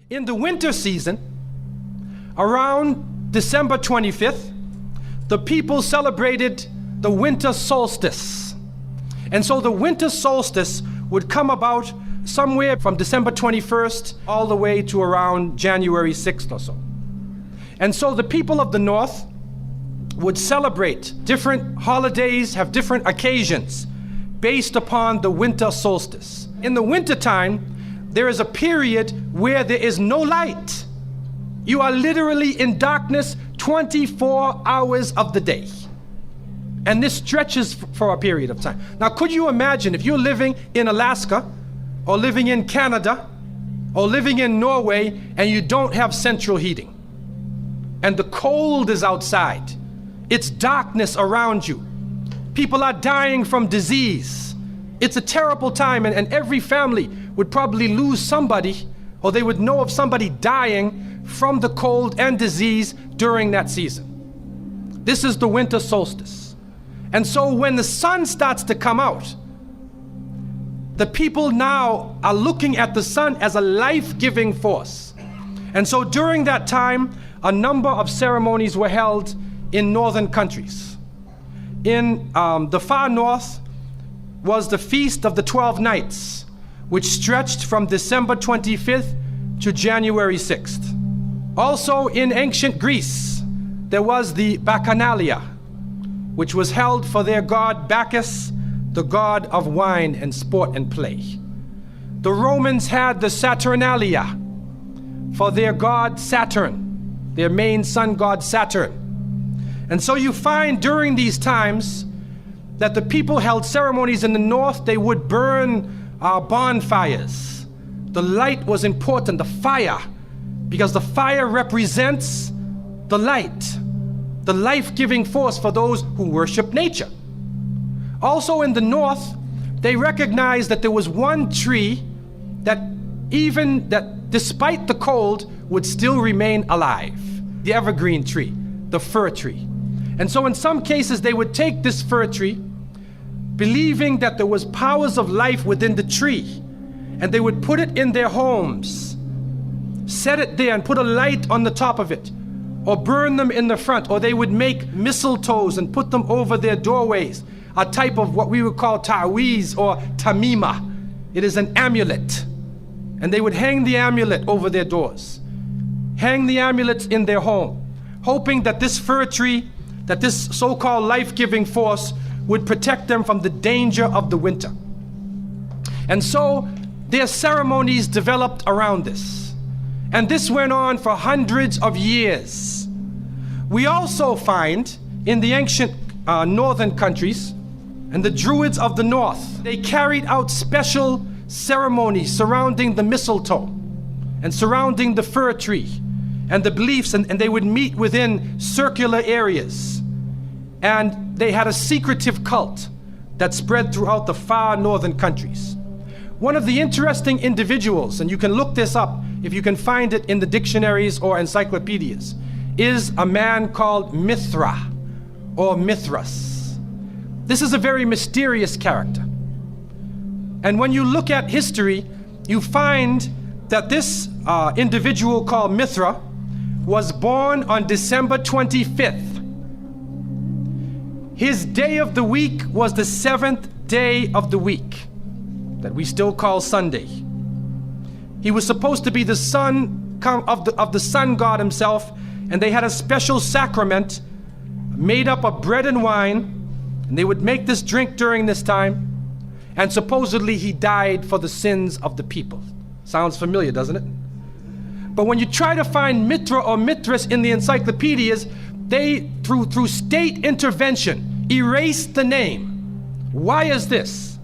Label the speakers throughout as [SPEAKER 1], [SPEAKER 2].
[SPEAKER 1] In the winter season, around December 25th, the people celebrated the winter solstice. And so the winter solstice would come about somewhere from December 21st all the way to around January 6th or so. And so the people of the North would celebrate different holidays, have different occasions based upon the winter solstice. In the wintertime, there is a period where there is no light. You are literally in darkness 24 hours of the day. And this stretches for a period of time. Now, could you imagine if you're living in Alaska or living in Canada or living in Norway and you don't have central heating and the cold is outside, it's darkness around you. People are dying from disease. It's a terrible time, and every family would probably lose somebody, or they would know of somebody dying from the cold and disease during that season. This is the winter solstice. And so when the sun starts to come out, the people now are looking at the sun as a life-giving force. And so during that time, a number of ceremonies were held in northern countries. In the far north was the Feast of the 12 Nights, which stretched from December 25th to January 6th. Also in ancient Greece, there was the Bacchanalia, which was held for their god Bacchus, the god of wine and sport and play. The Romans had the Saturnalia for their god Saturn, their main sun god Saturn. And so you find during these times that the people held ceremonies in the north. They would burn bonfires. The light was important, the fire, because the fire represents the light, the life-giving force for those who worship nature. Also in the north, they recognized that there was one tree that despite the cold would still remain alive, the evergreen tree, the fir tree. And so in some cases they would take this fir tree, believing that there was powers of life within the tree, and they would put it in their homes, set it there and put a light on the top of it, or burn them in the front, or they would make mistletoes and put them over their doorways, a type of what we would call ta'weez or tamima. It is an amulet. And they would hang the amulet over their doors, hang the amulets in their home, hoping that this fir tree, that this so-called life-giving force would protect them from the danger of the winter. And so their ceremonies developed around this. And this went on for hundreds of years. We also find in the ancient northern countries, and the Druids of the north, they carried out special ceremonies surrounding the mistletoe and surrounding the fir tree and the beliefs, and they would meet within circular areas. And they had a secretive cult that spread throughout the far northern countries. One of the interesting individuals, and you can look this up if you can find it in the dictionaries or encyclopedias, is a man called Mithra or Mithras. This is a very mysterious character. And when you look at history, you find that this individual called Mithra was born on December 25th. His day of the week was the 7th day of the week, that we still call Sunday. He was supposed to be the son of the sun god himself, and they had a special sacrament made up of bread and wine, and they would make this drink during this time, and supposedly he died for the sins of the people. Sounds familiar, doesn't it? But when you try to find Mithra or Mithras in the encyclopedias, they, through state intervention, erased the name. Why is this?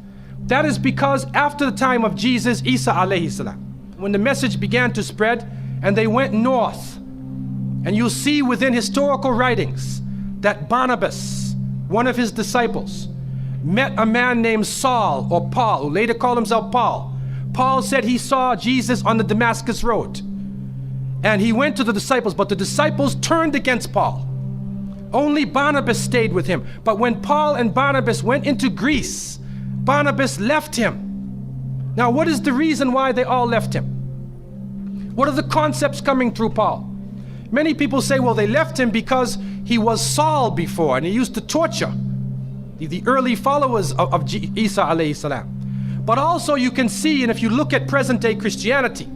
[SPEAKER 1] That is because after the time of Jesus, Isa alayhi salam, when the message began to spread and they went north, and you'll see within historical writings that Barnabas, one of his disciples, met a man named Saul or Paul, who later called himself Paul. Paul said he saw Jesus on the Damascus road, and he went to the disciples, but the disciples turned against Paul. Only Barnabas stayed with him. But when Paul and Barnabas went into Greece, Barnabas left him. Now, what is the reason why they all left him? What are the concepts coming through Paul? Many people say, well, they left him because he was Saul before and he used to torture the early followers of Isa alayhi salam. But also you can see, and if you look at present day Christianity,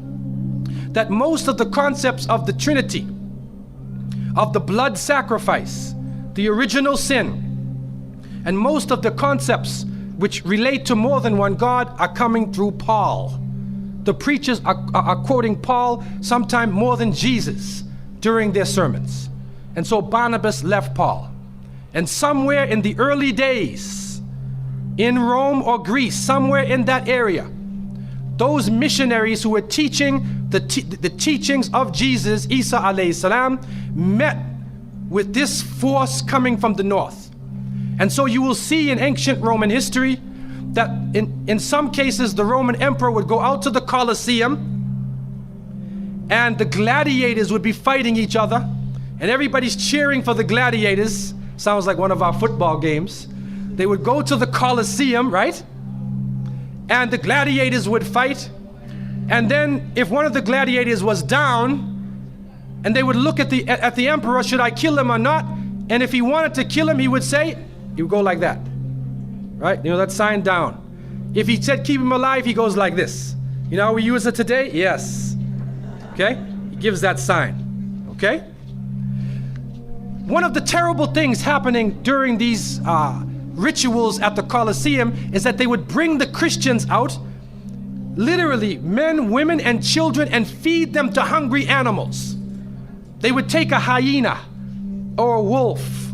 [SPEAKER 1] that most of the concepts of the Trinity, of the blood sacrifice, the original sin, and most of the concepts which relate to more than one God are coming through Paul. The preachers are quoting Paul sometime more than Jesus during their sermons. And so Barnabas left Paul. And somewhere in the early days, in Rome or Greece, somewhere in that area, those missionaries who were teaching the teachings of Jesus, Isa alayhi salam, met with this force coming from the north. And so you will see in ancient Roman history that in some cases the Roman emperor would go out to the Colosseum and the gladiators would be fighting each other and everybody's cheering for the gladiators. Sounds like one of our football games. They would go to the Colosseum, right? And the gladiators would fight. And then if one of the gladiators was down, and they would look at the emperor, should I kill him or not? And if he wanted to kill him, he would say, he would go like that, right? You know, that sign down. If he said keep him alive, he goes like this. You know how we use it today? Yes. Okay? He gives that sign. Okay? One of the terrible things happening during these rituals at the Colosseum is that they would bring the Christians out, literally men, women, and children, and feed them to hungry animals. They would take a hyena or a wolf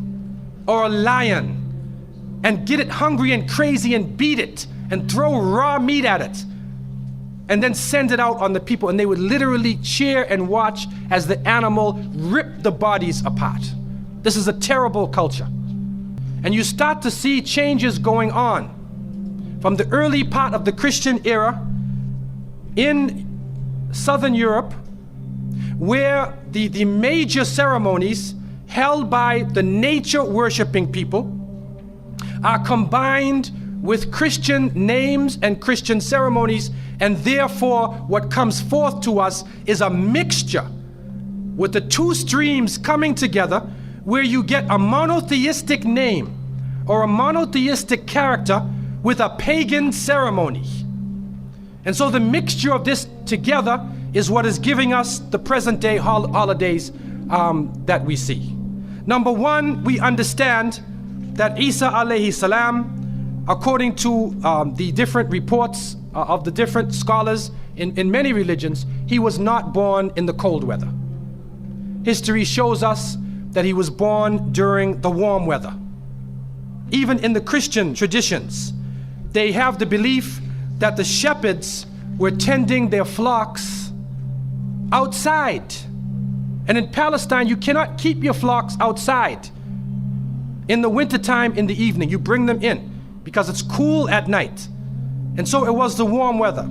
[SPEAKER 1] or a lion and get it hungry and crazy and beat it and throw raw meat at it and then send it out on the people, and they would literally cheer and watch as the animal ripped the bodies apart. This is a terrible culture. And you start to see changes going on from the early part of the Christian era in Southern Europe, where the major ceremonies held by the nature worshiping people are combined with Christian names and Christian ceremonies, and therefore what comes forth to us is a mixture with the two streams coming together, where you get a monotheistic name or a monotheistic character with a pagan ceremony. And so the mixture of this together is what is giving us the present day holidays that we see. Number one, we understand that Isa alayhi salam, according to the different reports of the different scholars in many religions, he was not born in the cold weather. History shows us that he was born during the warm weather. Even in the Christian traditions, they have the belief that the shepherds were tending their flocks outside. And in Palestine, you cannot keep your flocks outside. In the wintertime, in the evening, you bring them in because it's cool at night. And so it was the warm weather.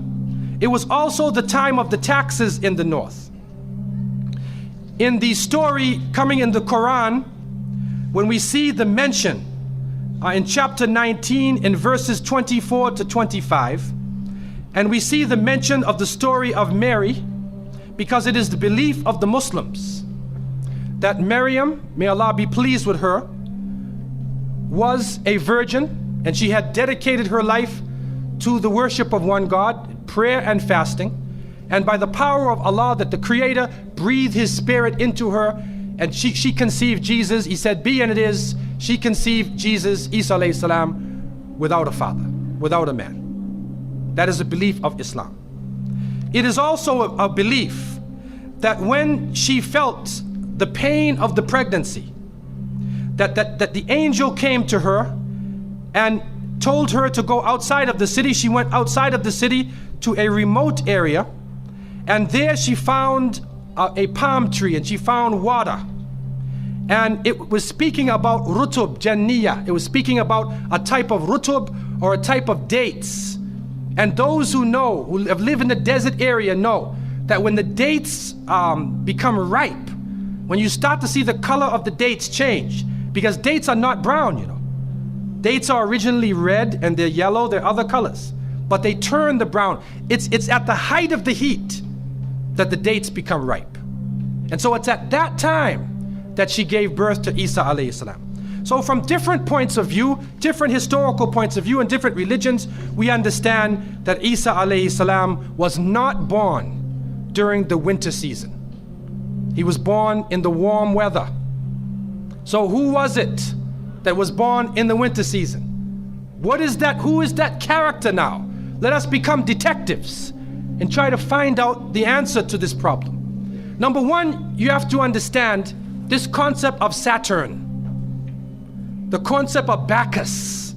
[SPEAKER 1] It was also the time of the taxes in the north. In the story coming in the Quran, when we see the mention in chapter 19 in verses 24 to 25, and we see the mention of the story of Mary, because it is the belief of the Muslims that Maryam, may Allah be pleased with her, was a virgin, and she had dedicated her life to the worship of one God, prayer and fasting. And by the power of Allah, that the Creator breathed His Spirit into her, and she conceived Jesus. He said, be, and it is. She conceived Jesus, Isa alayhi salam, without a father, without a man. That is a belief of Islam. It is also a belief that when she felt the pain of the pregnancy, that the angel came to her and told her to go outside of the city. She went outside of the city to a remote area, and there she found a palm tree, and she found water. And it was speaking about rutub janniya. It was speaking about a type of rutub, or a type of dates. And those who know, who have lived in the desert area, know that when the dates become ripe, when you start to see the color of the dates change, because dates are not brown, you know. Dates are originally red and they're yellow, they're other colors, but they turn the brown. It's at the height of the heat. that the dates become ripe. And so it's at that time that she gave birth to Isa alayhi salam. So from different points of view, different historical points of view and different religions, we understand that Isa alayhi salam was not born during the winter season. He was born in the warm weather. So who was it that was born in the winter season? What is that? Who is that character now? Let us become detectives and try to find out the answer to this problem. Number one, you have to understand this concept of Saturn, the concept of Bacchus.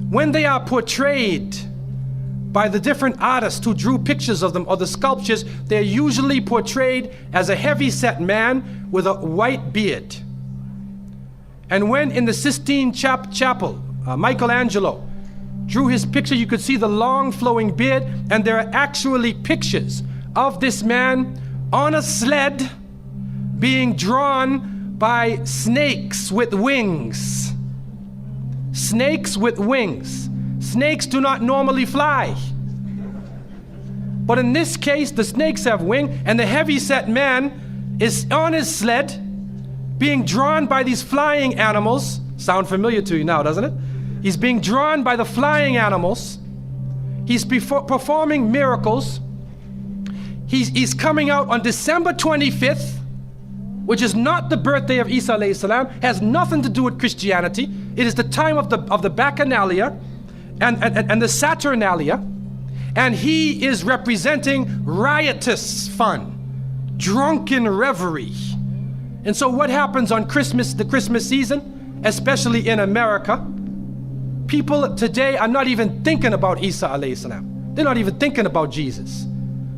[SPEAKER 1] When they are portrayed by the different artists who drew pictures of them or the sculptures, they're usually portrayed as a heavy-set man with a white beard. And when in the Sistine Chapel, Michelangelo drew his picture, you could see the long flowing beard, and there are actually pictures of this man on a sled being drawn by snakes with wings. Snakes with wings. Snakes do not normally fly. But in this case, the snakes have wings, and the heavy-set man is on his sled being drawn by these flying animals. Sound familiar to you now, doesn't it? He's being drawn by the flying animals. He's performing miracles. He's coming out on December 25th, which is not the birthday of Isa alayhi salam, has nothing to do with Christianity. It is the time of the Bacchanalia and the Saturnalia, and he is representing riotous fun, drunken revelry. And so what happens on Christmas, the Christmas season, especially in America? People today are not even thinking about Isa alayhi salam. They're not even thinking about Jesus.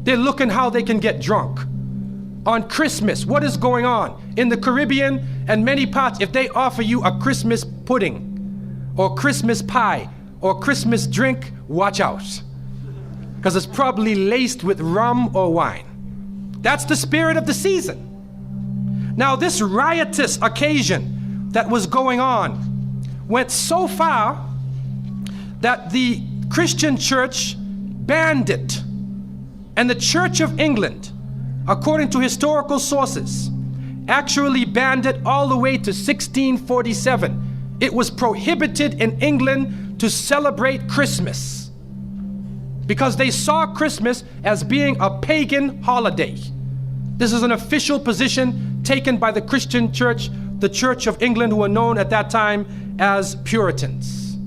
[SPEAKER 1] They're looking how they can get drunk. On Christmas, what is going on? In the Caribbean and many parts, if they offer you a Christmas pudding or Christmas pie or Christmas drink, watch out. Because it's probably laced with rum or wine. That's the spirit of the season. Now this riotous occasion that was going on went so far that the Christian church banned it. And the Church of England, according to historical sources, actually banned it all the way to 1647. It was prohibited in England to celebrate Christmas because they saw Christmas as being a pagan holiday. This is an official position taken by the Christian church, the Church of England, who were known at that time as Puritans.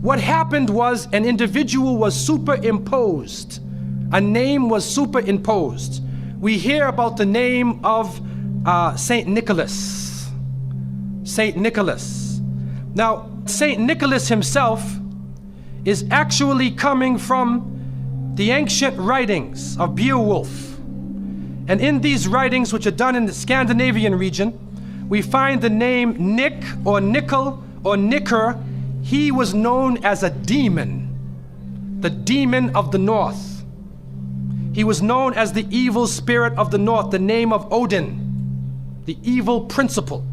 [SPEAKER 1] What happened was an individual was superimposed. A name was superimposed. We hear about the name of Saint Nicholas. Saint Nicholas. Now, Saint Nicholas himself is actually coming from the ancient writings of Beowulf. And in these writings, which are done in the Scandinavian region, we find the name Nick or Nickel or Nicker. He was known as a demon, the demon of the north. He was known as the evil spirit of the north, the name of Odin, the evil principle.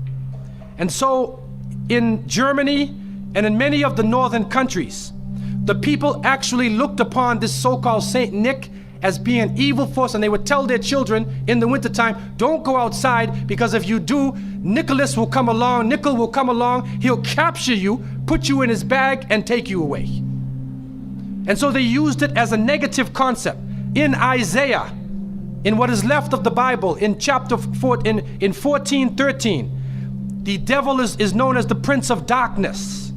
[SPEAKER 1] And so in Germany and in many of the northern countries, the people actually looked upon this so-called Saint Nick as being an evil force, and they would tell their children in the wintertime, don't go outside, because if you do, Nicholas will come along, Nickel will come along, he'll capture you, put you in his bag, and take you away. And so they used it as a negative concept. In Isaiah, in what is left of the Bible, in chapter 4, in 14:13, the devil is known as the prince of darkness.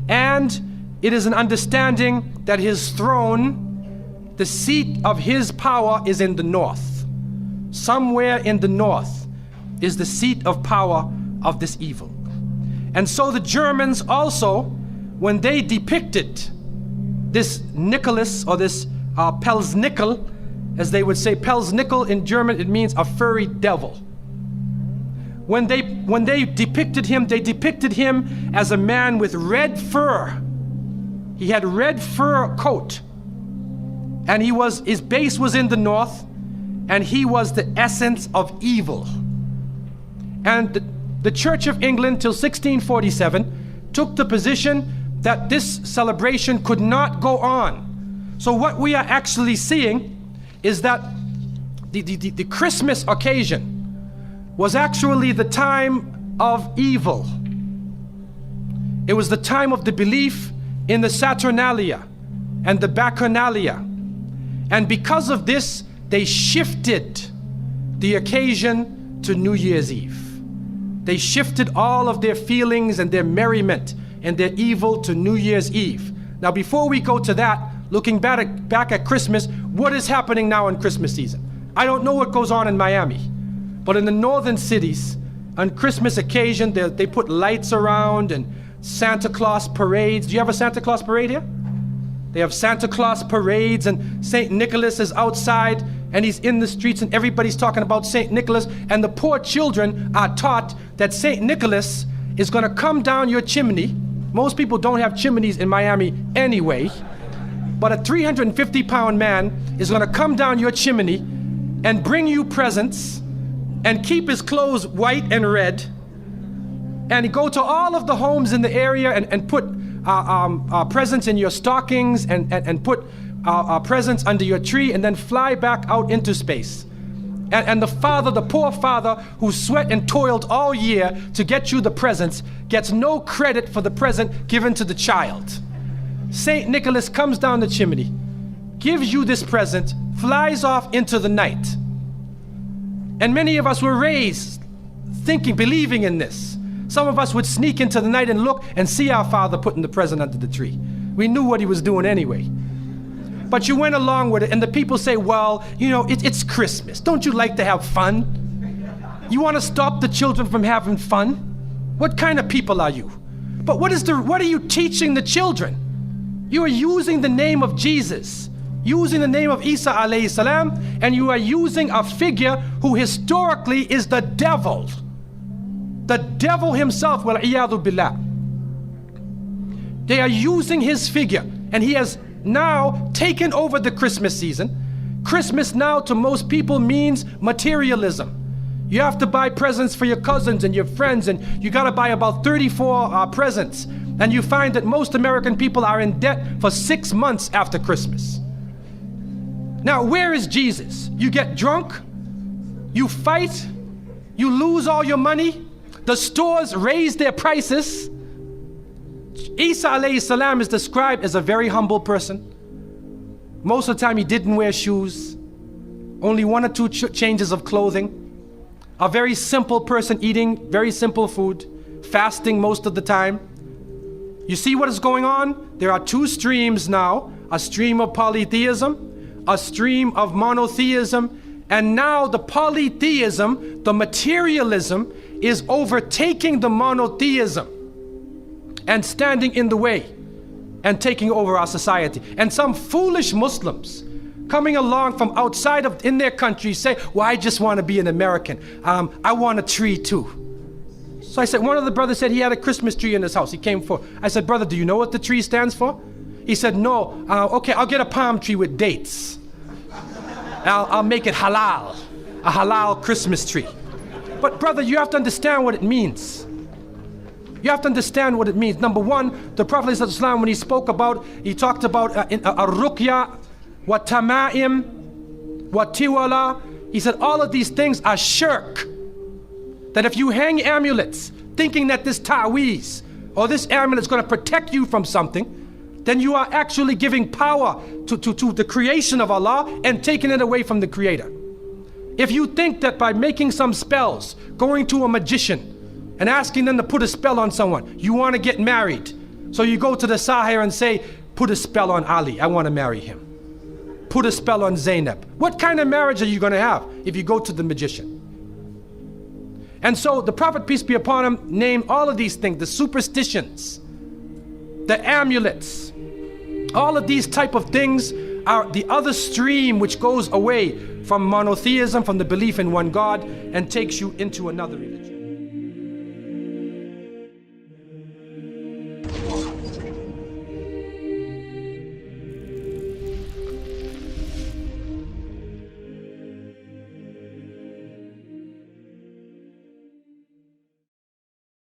[SPEAKER 1] And it is an understanding that his throne, the seat of his power, is in the north. Somewhere in the north is the seat of power of this evil. And so the Germans also, when they depicted this Nicholas, or this Pelsnickel, as they would say, Pelsnickel in German, it means a furry devil. When they depicted him, they depicted him as a man with red fur. He had red fur coat, and his base was in the north, and he was the essence of evil. And the Church of England till 1647 took the position that this celebration could not go on. So what we are actually seeing is that the Christmas occasion was actually the time of evil. It was the time of the belief in the Saturnalia and the Bacchanalia. And because of this, they shifted the occasion to New Year's Eve. They shifted all of their feelings and their merriment and their evil to New Year's Eve. Now, before we go to that, looking back at Christmas, what is happening now in Christmas season? I don't know what goes on in Miami, but in the northern cities, on Christmas occasion, they put lights around and Santa Claus parades. Do you have a Santa Claus parade here? They have Santa Claus parades, and St. Nicholas is outside and he's in the streets and everybody's talking about St. Nicholas, and the poor children are taught that St. Nicholas is going to come down your chimney. Most people don't have chimneys in Miami anyway, but a 350-pound man is going to come down your chimney and bring you presents and keep his clothes white and red, and go to all of the homes in the area and put presents in your stockings and put presents under your tree, and then fly back out into space. And the father, the poor father who sweat and toiled all year to get you the presents, gets no credit for the present given to the child. St. Nicholas comes down the chimney, gives you this present, flies off into the night. And many of us were raised thinking, believing in this. Some of us would sneak into the night and look and see our father putting the present under the tree. We knew what he was doing anyway. But you went along with it, and the people say, well, you know, it's Christmas. Don't you like to have fun? You want to stop the children from having fun? What kind of people are you? But what are you teaching the children? You are using the name of Jesus, using the name of Isa alayhi salam, and you are using a figure who historically is the devil. The devil himself, wal-iyadhu billah. They are using his figure, and he has now taken over the Christmas season. Christmas now to most people means materialism. You have to buy presents for your cousins and your friends, and you got to buy about 34 presents. And you find that most American people are in debt for 6 months after Christmas. Now, where is Jesus? You get drunk, you fight, you lose all your money, the stores raise their prices. Isa alayhi salam is described as a very humble person. Most of the time he didn't wear shoes, only 1 or 2 changes of clothing. A very simple person, eating very simple food, fasting most of the time. You see what is going on? There are 2 streams now, a stream of polytheism, a stream of monotheism, and now the polytheism, the materialism, is overtaking the monotheism and standing in the way and taking over our society. And some foolish Muslims coming along from outside of in their country say, well, I just want to be an American. I want a tree too. So I said, one of the brothers said he had a Christmas tree in his house. He came for, I said, brother, do you know what the tree stands for? He said, no. Okay, I'll get a palm tree with dates. I'll make it halal, a halal Christmas tree. But brother, you have to understand what it means. You have to understand what it means. Number one, the Prophet ﷺ, when he talked about ar-ruqya, wa tama'im, wa tiwala, he said all of these things are shirk. That if you hang amulets thinking that this ta'weez or this amulet is going to protect you from something, then you are actually giving power to the creation of Allah and taking it away from the Creator. If you think that by making some spells, going to a magician and asking them to put a spell on someone, you want to get married, so you go to the sahir and say, put a spell on Ali, I want to marry him. Put a spell on Zainab. What kind of marriage are you going to have if you go to the magician? And so the Prophet, peace be upon him, named all of these things, the superstitions, the amulets, all of these type of things are the other stream which goes away from monotheism, from the belief in one God, and takes you into another religion.